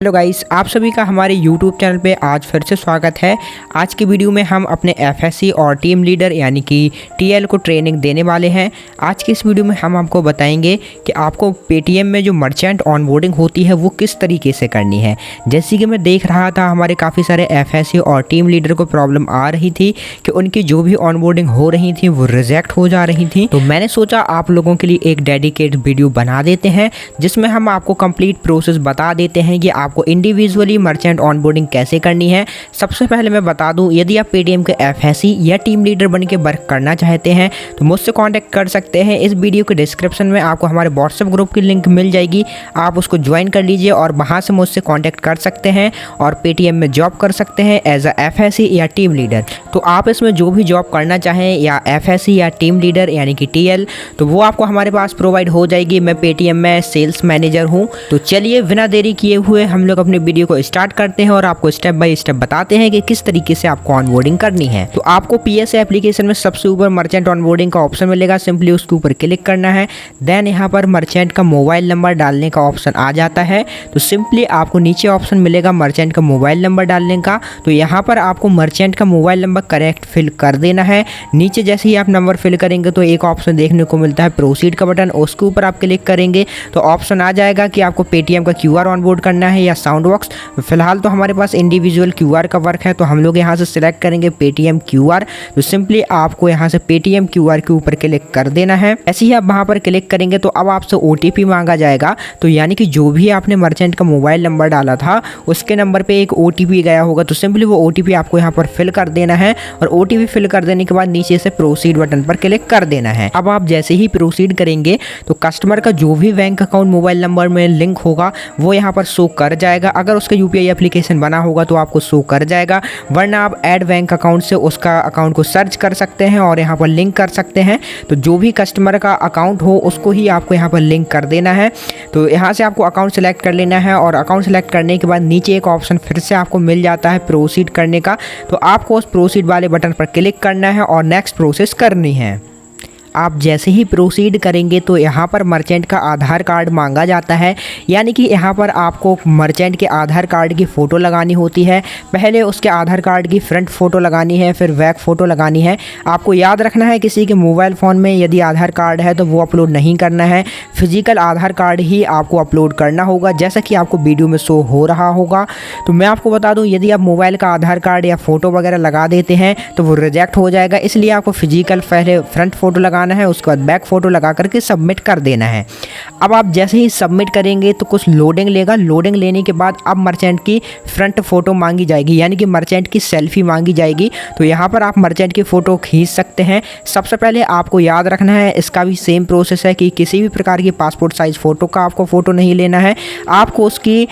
Hello guys, आप सभी का हमारे YouTube चैनल पे आज फिर से स्वागत है। आज की वीडियो में हम अपने FSC और टीम लीडर यानी कि TL को ट्रेनिंग देने वाले हैं। आज की इस वीडियो में हम आपको बताएंगे कि आपको पेटीएम में जो मर्चेंट ऑनबोर्डिंग होती है वो किस तरीके से करनी है। जैसे कि मैं देख रहा था हमारे काफ़ी सारे FSC और टीम लीडर को प्रॉब्लम आ रही थी कि उनकी जो भी ऑनबोर्डिंग हो रही थी वो रिजेक्ट हो जा रही थी। तो मैंने सोचा आप लोगों के लिए एक डेडिकेट वीडियो बना देते हैं जिसमें हम आपको कंप्लीट प्रोसेस बता देते हैं कि आपको इंडिविजुअली मर्चेंट ऑनबोर्डिंग कैसे करनी है। सबसे पहले मैं बता दूं, यदि आप पेटीएम के FSC या टीम लीडर बन के वर्क करना चाहते हैं तो मुझसे कांटेक्ट कर सकते हैं। इस वीडियो के डिस्क्रिप्शन में आपको हमारे व्हाट्सएप ग्रुप की लिंक मिल जाएगी, आप उसको ज्वाइन कर लीजिए और वहां से मुझसे कांटेक्ट कर सकते हैं और पेटीएम में जॉब कर सकते हैं एज अ FSC या टीम लीडर। तो आप इसमें जो भी जॉब करना चाहें या FSC या टीम लीडर यानी कि TL, तो वो आपको हमारे पास प्रोवाइड हो जाएगी। मैं पेटीएम में सेल्स मैनेजर हूँ। तो चलिए बिना देरी किए हुए हम लोग अपने वीडियो को स्टार्ट करते हैं और आपको स्टेप बाय स्टेप बताते हैं कि किस तरीके से आपको ऑनबोर्डिंग करनी है। तो आपको PSA एप्लीकेशन में सबसे ऊपर मर्चेंट ऑनबोर्डिंग का ऑप्शन मिलेगा, सिंपली उसके ऊपर क्लिक करना है। देन यहाँ पर मर्चेंट का मोबाइल नंबर डालने का ऑप्शन आ जाता है। तो सिंपली आपको नीचे ऑप्शन मिलेगा मर्चेंट का मोबाइल नंबर डालने का। तो यहाँ पर आपको मर्चेंट का मोबाइल नंबर करेक्ट फिल कर देना है। नीचे जैसे ही आप नंबर फिल करेंगे तो एक ऑप्शन देखने को मिलता है प्रोसीड का बटन, उसके ऊपर आप क्लिक करेंगे तो ऑप्शन आ जाएगा कि आपको पेटीएम का QR ऑनबोर्ड करना है या साउंड बॉक्स। फिलहाल तो हमारे पास इंडिविजुअल QR का वर्क है तो हम लोग यहाँ से सिलेक्ट करेंगे पेटीएम QR। तो सिंपली आपको यहाँ से पेटीएम QR के ऊपर क्लिक कर देना है। ऐसे ही आप वहाँ पर क्लिक करेंगे तो अब आपसे OTP मांगा जाएगा। तो यानी कि जो भी आपने मर्चेंट का मोबाइल नंबर डाला था उसके नंबर पे एक OTP गया होगा। तो सिंपली वो OTP आपको यहाँ पर फिल कर देना है और OTP फिल कर देने के बाद नीचे से प्रोसीड बटन पर क्लिक कर देना है। अब आप जैसे ही प्रोसीड करेंगे तो कस्टमर का जो भी बैंक अकाउंट मोबाइल नंबर में लिंक होगा वो यहाँ पर शो कर जाएगा। अगर उसका UPI एप्लीकेशन बना होगा तो आपको शो कर जाएगा, वरना आप ऐड बैंक अकाउंट से उसका अकाउंट को सर्च कर सकते हैं और यहाँ पर लिंक कर सकते हैं। तो जो भी कस्टमर का अकाउंट हो उसको ही आपको यहाँ पर लिंक कर देना है। तो यहाँ से आपको अकाउंट सेलेक्ट कर लेना है और अकाउंट सेलेक्ट करने के बाद नीचे एक ऑप्शन फिर से आपको मिल जाता है प्रोसीड करने का। तो आपको उस प्रोसीड वाले बटन पर क्लिक करना है और नेक्स्ट प्रोसेस करनी है। आप जैसे ही प्रोसीड करेंगे तो यहाँ पर मर्चेंट का आधार कार्ड मांगा जाता है, यानी कि यहाँ पर आपको मर्चेंट के आधार कार्ड की फ़ोटो लगानी होती है। पहले उसके आधार कार्ड की फ्रंट फ़ोटो लगानी है, फिर बैक फ़ोटो लगानी है। आपको याद रखना है किसी के मोबाइल फ़ोन में यदि आधार कार्ड है तो वो अपलोड नहीं करना है, फिजिकल आधार कार्ड ही आपको अपलोड करना होगा, जैसा कि आपको वीडियो में शो हो रहा होगा। तो मैं आपको बता दूँ, यदि आप मोबाइल का आधार कार्ड या फ़ोटो वगैरह लगा देते हैं तो वो रिजेक्ट हो जाएगा। इसलिए आपको फिजिकल पहले फ्रंट फ़ोटो लगाना है, उसके बाद बैक फोटो लगा करके सबमिट कर देना है। अब आप जैसे ही सबमिट करेंगे तो कुछ लोडिंग लेगा। लोडिंग लेने के बाद अब मर्चेंट की फ्रंट फोटो मांगी जाएगी, यानी कि मर्चेंट की सेल्फी मांगी जाएगी। तो यहाँ पर आप मर्चेंट की फ़ोटो खींच सकते हैं। सबसे पहले आपको याद रखना है, इसका भी सेम प्रोसेस है कि किसी भी प्रकार की पासपोर्ट साइज़ फ़ोटो का आपको फ़ोटो नहीं लेना है, आपको उसकी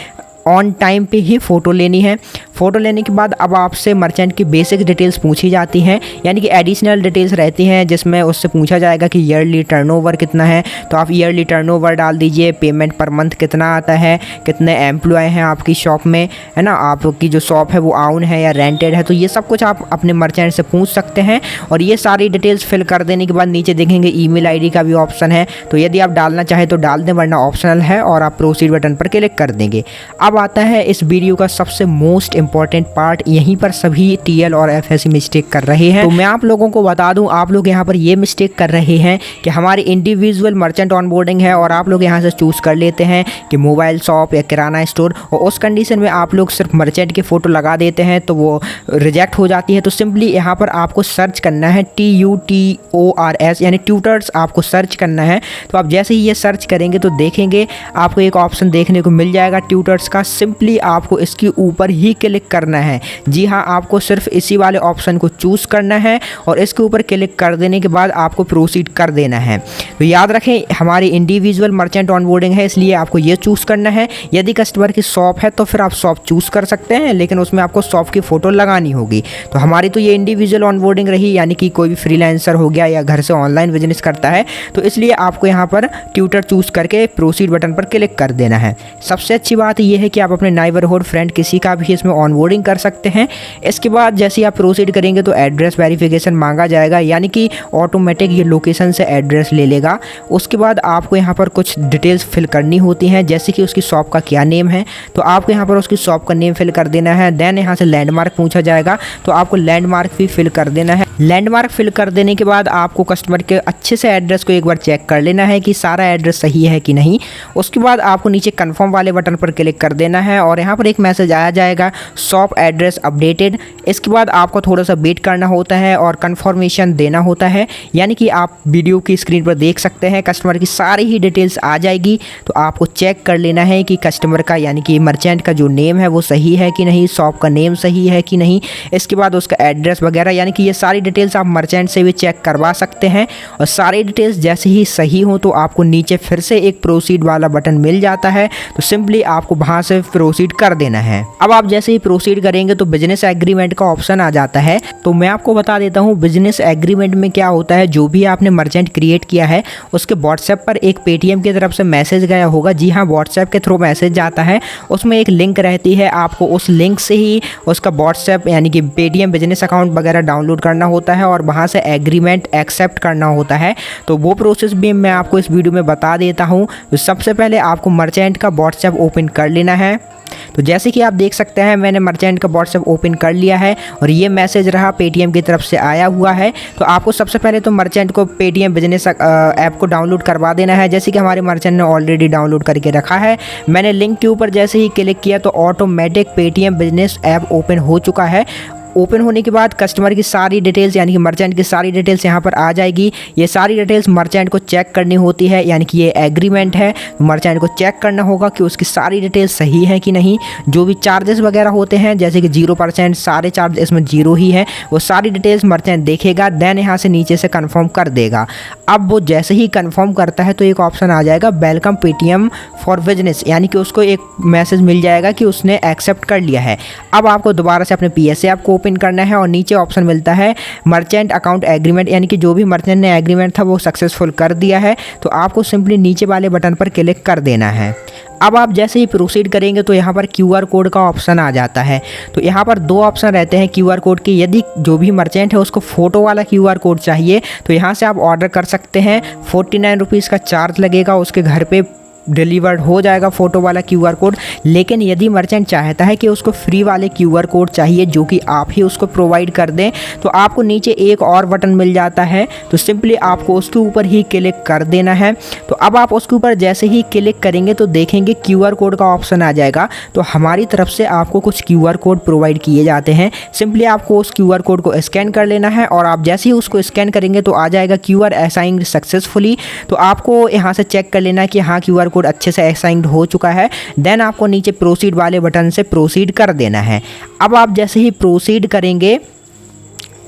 ऑन टाइम पे ही फ़ोटो लेनी है। फ़ोटो लेने के बाद अब आपसे मर्चेंट की बेसिक डिटेल्स पूछी जाती हैं, यानी कि एडिशनल डिटेल्स रहती हैं जिसमें उससे पूछा जाएगा कि ईयरली टर्नओवर कितना है। तो आप ईयरली टर्नओवर डाल दीजिए, पेमेंट पर मंथ कितना आता है, कितने एम्प्लॉय हैं आपकी शॉप में, है ना, आपकी जो शॉप है वो आउन है या रेंटेड है। तो ये सब कुछ आप अपने मर्चेंट से पूछ सकते हैं और ये सारी डिटेल्स फिल कर देने के बाद नीचे देखेंगे ईमेल ID का भी ऑप्शन है। तो यदि आप डालना चाहें तो डाल दें, वरना ऑप्शनल है और आप प्रोसीड बटन पर क्लिक कर देंगे। अब आता है इस वीडियो का सबसे मोस्ट इंपॉर्टेंट पार्ट, यहीं पर सभी TL और FSC मिस्टेक कर रहे हैं। तो मैं आप लोगों को बता दूं, आप लोग यहाँ पर ये मिस्टेक कर रहे हैं कि हमारी इंडिविजुअल मर्चेंट ऑनबोर्डिंग है और आप लोग यहाँ से चूज़ कर लेते हैं कि मोबाइल शॉप या किराना स्टोर, और उस कंडीशन में आप लोग सिर्फ मर्चेंट की फ़ोटो लगा देते हैं तो वो रिजेक्ट हो जाती है। तो सिंपली यहाँ पर आपको सर्च करना है TUTORS, यानी ट्यूटर्स आपको सर्च करना है। तो आप जैसे ही ये सर्च करेंगे तो देखेंगे आपको एक ऑप्शन देखने को मिल जाएगा ट्यूटर्स का। सिंपली आपको इसके ऊपर ही क्लिक करना है। जी हाँ, आपको सिर्फ इसी वाले ऑप्शन को चूज़ करना है और इसके ऊपर क्लिक कर देने के बाद आपको प्रोसीड कर देना है। तो याद रखें, हमारी इंडिविजुअल मर्चेंट ऑनबोर्डिंग है इसलिए आपको ये चूज़ करना है। यदि कस्टमर की शॉप है तो फिर आप शॉप चूज़ कर सकते हैं, लेकिन उसमें आपको शॉप की फ़ोटो लगानी होगी। तो हमारी तो ये इंडिविजुअल ऑनबोर्डिंग रही, यानी कि कोई भी फ्रीलांसर हो गया या घर से ऑनलाइन बिजनेस करता है, तो इसलिए आपको यहाँ पर ट्यूटर चूज़ करके प्रोसीड बटन पर क्लिक कर देना है। सबसे अच्छी बात यह है कि आप अपने नाइबरहुड फ्रेंड किसी का भी इसमें ऑनबोर्डिंग कर सकते हैं। इसके बाद जैसे आप प्रोसीड करेंगे तो एड्रेस वेरिफिकेशन मांगा जाएगा, यानी कि ऑटोमेटिक ये लोकेशन से एड्रेस ले लेगा। उसके बाद आपको यहाँ पर कुछ डिटेल्स फिल करनी होती हैं, जैसे कि उसकी शॉप का क्या नेम है, तो आपको यहाँ पर उसकी शॉप का नेम फिल कर देना है। देन यहाँ से लैंडमार्क पूछा जाएगा, तो आपको लैंडमार्क भी फिल कर देना है। लैंडमार्क फिल कर देने के बाद आपको कस्टमर के अच्छे से एड्रेस को एक बार चेक कर लेना है कि सारा एड्रेस सही है कि नहीं। उसके बाद आपको नीचे कंफर्म वाले बटन पर क्लिक कर देना है और यहाँ पर एक मैसेज आया जाएगा, शॉप एड्रेस अपडेटेड। इसके बाद आपको थोड़ा सा वेट करना होता है और कंफर्मेशन देना होता है, यानी कि आप वीडियो की स्क्रीन पर देख सकते हैं कस्टमर की सारी ही डिटेल्स आ जाएगी। तो आपको चेक कर लेना है कि कस्टमर का यानी कि मर्चेंट का जो नेम है वो सही है कि नहीं, शॉप का नेम सही है कि नहीं। इसके बाद उसका एड्रेस वगैरह, यानी कि ये सारी डिटेल्स आप मर्चेंट से भी चेक करवा सकते हैं। और सारी डिटेल्स जैसे ही सही हो तो आपको नीचे फिर से एक प्रोसीड वाला बटन मिल जाता है, तो सिंपली आपको वहाँ से प्रोसीड कर देना है। अब आप जैसे ही प्रोसीड करेंगे तो बिजनेस एग्रीमेंट का ऑप्शन आ जाता है। तो मैं आपको बता देता हूँ बिजनेस एग्रीमेंट में क्या होता है। जो भी आपने मर्चेंट क्रिएट किया है उसके व्हाट्सएप पर एक पेटीएम की तरफ से मैसेज गया होगा। जी हाँ, व्हाट्सएप के थ्रू मैसेज जाता है, उसमें एक लिंक रहती है। आपको उस लिंक से ही उसका व्हाट्सएप यानी कि पेटीएम बिजनेस अकाउंट वगैरह डाउनलोड करना होता है और वहाँ से एग्रीमेंट एक्सेप्ट करना होता है। तो वो प्रोसेस भी मैं आपको इस वीडियो में बता देता हूँ। तो सबसे पहले आपको मर्चेंट का व्हाट्सएप ओपन कर लेना है। तो जैसे कि आप देख सकते हैं मैंने मर्चेंट का व्हाट्सएप ओपन कर लिया है और ये मैसेज रहा पेटीएम की तरफ से आया हुआ है। तो आपको सबसे पहले तो मर्चेंट को पेटीएम बिजनेस ऐप को डाउनलोड करवा देना है, जैसे कि हमारे मर्चेंट ने ऑलरेडी डाउनलोड करके रखा है। मैंने लिंक के ऊपर जैसे ही क्लिक किया तो automatic Paytm business app open हो चुका है। ओपन होने के बाद कस्टमर की सारी डिटेल्स यानी कि मर्चेंट की सारी डिटेल्स यहाँ पर आ जाएगी। ये सारी डिटेल्स मर्चेंट को चेक करनी होती है, यानी कि ये एग्रीमेंट है, मर्चेंट को चेक करना होगा कि उसकी सारी डिटेल्स सही है कि नहीं। जो भी चार्जेस वगैरह होते हैं जैसे कि 0%, सारे चार्ज इसमें 0 ही है, वो सारी डिटेल्स मर्चेंट देखेगा। देन यहाँ से नीचे से कन्फर्म कर देगा। अब वो जैसे ही कन्फर्म करता है तो एक ऑप्शन आ जाएगा वेलकम पेटीएम फॉर बिजनेस, यानी कि उसको एक मैसेज मिल जाएगा कि उसने एक्सेप्ट कर लिया है। अब आपको दोबारा से अपने PSA ऐप को ओपन करना है और नीचे ऑप्शन मिलता है मर्चेंट अकाउंट एग्रीमेंट, यानी कि जो भी मर्चेंट ने एग्रीमेंट था वो सक्सेसफुल कर दिया है। तो आपको सिंपली नीचे वाले बटन पर क्लिक कर देना है। अब आप जैसे ही प्रोसीड करेंगे तो यहाँ पर QR कोड का ऑप्शन आ जाता है। तो यहाँ पर 2 ऑप्शन रहते हैं QR कोड के। यदि जो भी मर्चेंट है उसको फ़ोटो वाला QR कोड चाहिए तो यहाँ से आप ऑर्डर कर सकते हैं। 49 रुपीज़ का चार्ज लगेगा, उसके घर पे डिलीवर्ड हो जाएगा फ़ोटो वाला QR कोड। लेकिन यदि मर्चेंट चाहता है कि उसको फ्री वाले QR कोड चाहिए जो कि आप ही उसको प्रोवाइड कर दें, तो आपको नीचे एक और बटन मिल जाता है। तो सिंपली आपको उसके ऊपर ही क्लिक कर देना है। तो अब आप उसके ऊपर जैसे ही क्लिक करेंगे तो देखेंगे QR कोड का ऑप्शन आ जाएगा। तो हमारी तरफ से आपको कुछ QR कोड प्रोवाइड किए जाते हैं। सिंपली आपको उस QR कोड को स्कैन कर लेना है और आप जैसे ही उसको स्कैन करेंगे तो आ जाएगा QR असाइंड सक्सेसफुली। तो आपको यहाँ से चेक कर लेना है कि हाँ QR कोड अच्छे से असाइंड हो चुका है। देन आपको नीचे प्रोसीड वाले बटन से प्रोसीड कर देना है। अब आप जैसे ही प्रोसीड करेंगे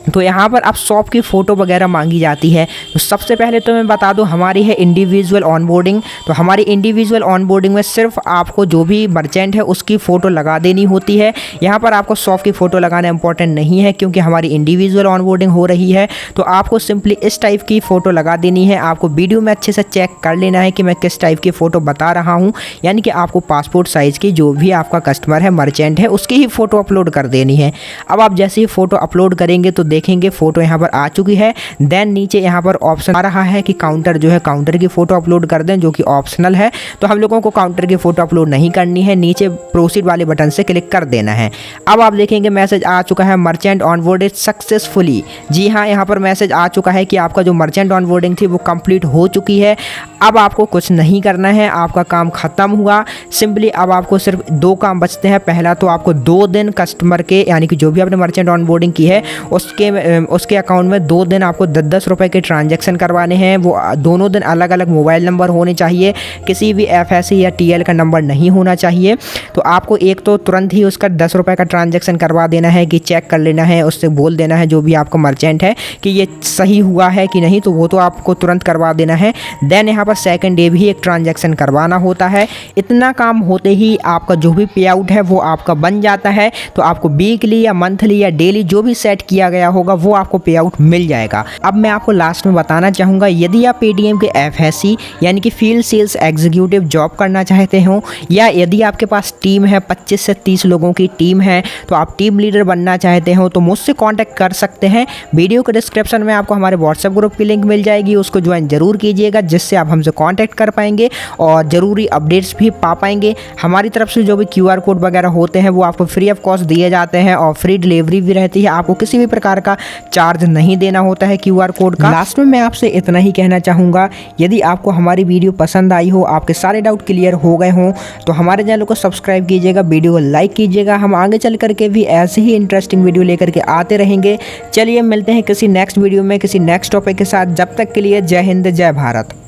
तो यहाँ पर अब शॉप की फ़ोटो वगैरह मांगी जाती है। तो सबसे पहले तो मैं बता दूँ हमारी है इंडिविजुअल ऑनबोर्डिंग। तो हमारी इंडिविजुअल ऑनबोर्डिंग में सिर्फ आपको जो भी मर्चेंट है उसकी फ़ोटो लगा देनी होती है। यहाँ पर आपको शॉप की फ़ोटो लगाना इंपॉर्टेंट नहीं है क्योंकि हमारी इंडिविजुअल ऑनबोर्डिंग हो रही है। तो आपको सिंपली इस टाइप की फ़ोटो लगा देनी है। आपको वीडियो में अच्छे से चेक कर लेना है कि मैं किस टाइप की फ़ोटो बता रहा हूँ, यानी कि आपको पासपोर्ट साइज़ की जो भी आपका कस्टमर है मर्चेंट है उसकी ही फ़ोटो अपलोड कर देनी है। अब आप जैसे ही फ़ोटो अपलोड करेंगे तो देखेंगे फ़ोटो यहाँ पर आ चुकी है। देन नीचे यहाँ पर ऑप्शन आ रहा है कि काउंटर जो है काउंटर की फ़ोटो अपलोड कर दें, जो कि ऑप्शनल है। तो हम लोगों को काउंटर की फ़ोटो अपलोड नहीं करनी है, नीचे प्रोसीड वाले बटन से क्लिक कर देना है। अब आप देखेंगे मैसेज आ चुका है मर्चेंट ऑनबोर्डेड सक्सेसफुली। जी हाँ, यहाँ पर मैसेज आ चुका है कि आपका जो मर्चेंट ऑनबोर्डिंग थी वो कंप्लीट हो चुकी है। अब आपको कुछ नहीं करना है, आपका काम ख़त्म हुआ। सिंपली अब आपको सिर्फ 2 काम बचते हैं। पहला तो आपको 2 दिन कस्टमर के यानी कि जो भी आपने मर्चेंट ऑनबोर्डिंग की है उसके अकाउंट में 2 दिन आपको 10-10 रुपये के ट्रांजैक्शन करवाने हैं। वो दोनों दिन अलग अलग मोबाइल नंबर होने चाहिए, किसी भी FSC या TL का नंबर नहीं होना चाहिए। तो आपको एक तो तुरंत ही उसका 10 रुपये का ट्रांजैक्शन करवा देना है कि चेक कर लेना है, उससे बोल देना है जो भी आपका मर्चेंट है कि ये सही हुआ है कि नहीं, तो वो तो आपको तुरंत करवा देना है। देन यहाँ पर सेकंड डे भी एक ट्रांजैक्शन करवाना होता है। इतना काम होते ही आपका जो भी पे आउट है वो आपका बन जाता है। तो आपको वीकली या मंथली या डेली जो भी सेट किया गया होगा वो आपको पे आउट मिल जाएगा। अब मैं आपको लास्ट में बताना चाहूँगा, यदि आप पेटीएम के एफएससी यानी कि फील्ड सेल्स एग्जीक्यूटिव जॉब करना चाहते हो, या यदि आपके पास टीम है 25 से 30 लोगों की टीम है, तो आप टीम लीडर बनना चाहते हो तो मुझसे कांटेक्ट कर सकते हैं। वीडियो के डिस्क्रिप्शन में आपको हमारे व्हाट्सएप ग्रुप की लिंक मिल जाएगी, उसको ज्वाइन जरूर कीजिएगा, जिससे आप हमसे कांटेक्ट कर पाएंगे और ज़रूरी अपडेट्स भी पा पाएंगे। हमारी तरफ से जो भी QR कोड वगैरह होते हैं वो आपको फ्री ऑफ कॉस्ट दिए जाते हैं और फ्री डिलीवरी भी रहती है। आपको किसी भी प्रकार का चार्ज नहीं देना होता है QR कोड का। लास्ट में मैं आपसे इतना ही कहना चाहूँगा, यदि आपको हमारी वीडियो पसंद आई हो, आपके सारे डाउट क्लियर हो गए हों, तो हमारे चैनल को सब्सक्राइब कीजिएगा, वीडियो को लाइक कीजिएगा। हम आगे चल करके भी ऐसे ही इंटरेस्टिंग वीडियो लेकर के आते रहेंगे। चलिए मिलते हैं किसी नेक्स्ट वीडियो में किसी नेक्स्ट टॉपिक के साथ। जब तक के लिए जय हिंद, जय भारत।